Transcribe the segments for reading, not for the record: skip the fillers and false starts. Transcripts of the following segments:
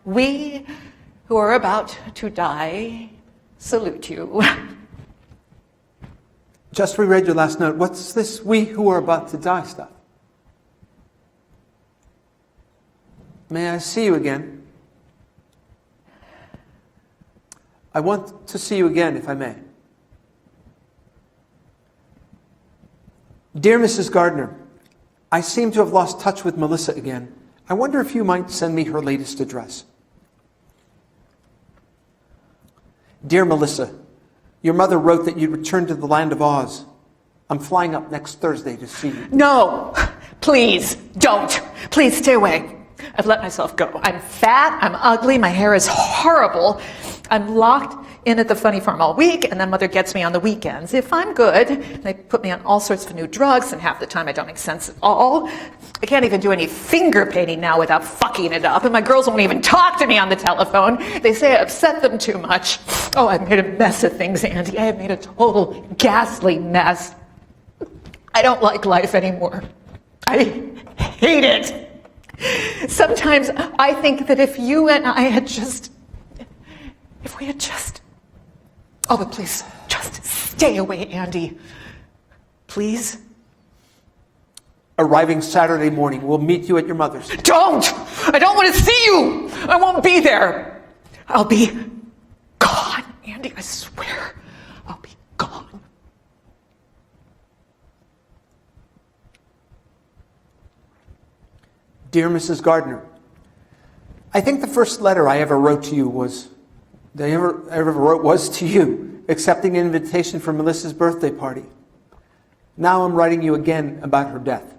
We who are about to die salute you. Just reread your last note. What's this we who are about to die stuff? May I see you again? I want to see you again, if I may. Dear Mrs. Gardner, I seem to have lost touch with Melissa again. I wonder if you might send me her latest address. Dear Melissa, your mother wrote that you'd return to the land of Oz. I'm flying up next Thursday to see you. No, please don't. Please stay away. I've let myself go. I'm fat, I'm ugly, my hair is horrible. I'm locked in at the funny farm all week, and then Mother gets me on the weekends. If I'm good, they put me on all sorts of new drugs, and half the time I don't make sense at all. I can't even do any finger painting now without fucking it up, and my girls won't even talk to me on the telephone. They say I upset them too much. Oh, I've made a mess of things, Andy. I have made a total ghastly mess. I don't like life anymore. I hate it. Sometimes I think that if you and I had just... Oh, but please, just stay away, Andy. Please? Arriving Saturday morning, we'll meet you at your mother's. Don't! I don't want to see you! I won't be there. I'll be gone, Andy, I swear. I'll be gone. Dear Mrs. Gardner, I think the first letter I ever wrote to you was to you, accepting an invitation for Melissa's birthday party. Now I'm writing you again about her death.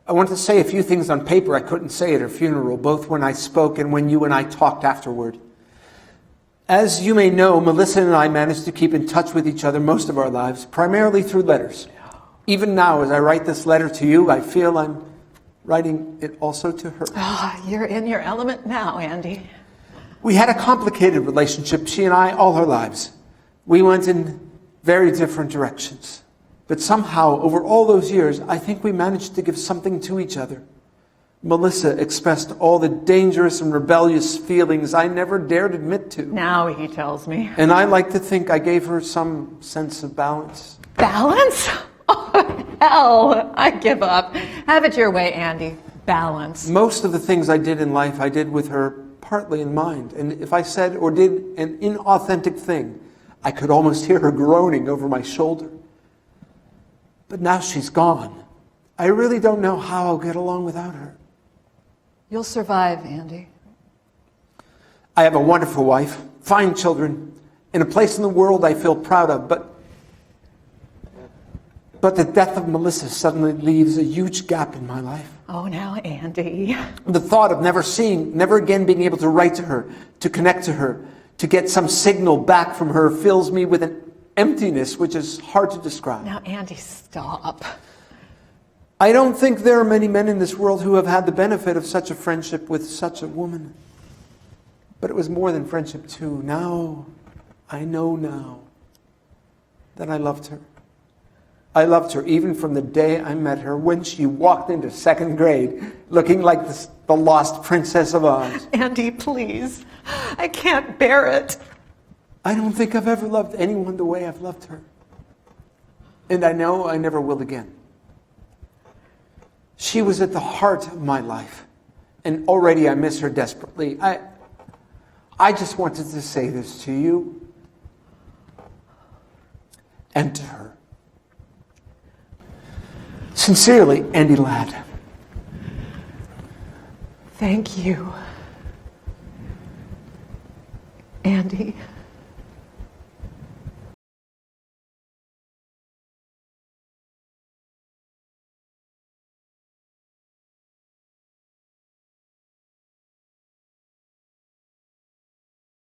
I want to say a few things on paper I couldn't say at her funeral, both when I spoke and when you and I talked afterward. As you may know, Melissa and I managed to keep in touch with each other most of our lives, primarily through letters. Even now, as I write this letter to you, I feel I'm writing it also to her. You're in your element now, Andy. We had a complicated relationship, she and I, all our lives. We went in very different directions. But somehow, over all those years, I think we managed to give something to each other. Melissa expressed all the dangerous and rebellious feelings I never dared admit to. Now he tells me. And I like to think I gave her some sense of balance. Balance? Oh, hell, I give up. Have it your way, Andy. Balance. Most of the things I did in life, I did with her partly in mind. And if I said or did an inauthentic thing, I could almost hear her groaning over my shoulder. But now she's gone. I really don't know how I'll get along without her. You'll survive, Andy. I have a wonderful wife, fine children, and a place in the world I feel proud of, but the death of Melissa suddenly leaves a huge gap in my life. Oh, now, Andy. The thought of never again being able to write to her, to connect to her, to get some signal back from her fills me with an emptiness which is hard to describe. Now, Andy, stop. I don't think there are many men in this world who have had the benefit of such a friendship with such a woman. But it was more than friendship, too. Now, I know now that I loved her. I loved her even from the day I met her when she walked into second grade looking like the lost Princess of Oz. Andy, please. I can't bear it. I don't think I've ever loved anyone the way I've loved her. And I know I never will again. She was at the heart of my life. And already I miss her desperately. I just wanted to say this to you and to her. Sincerely, Andy Ladd. Thank you, Andy.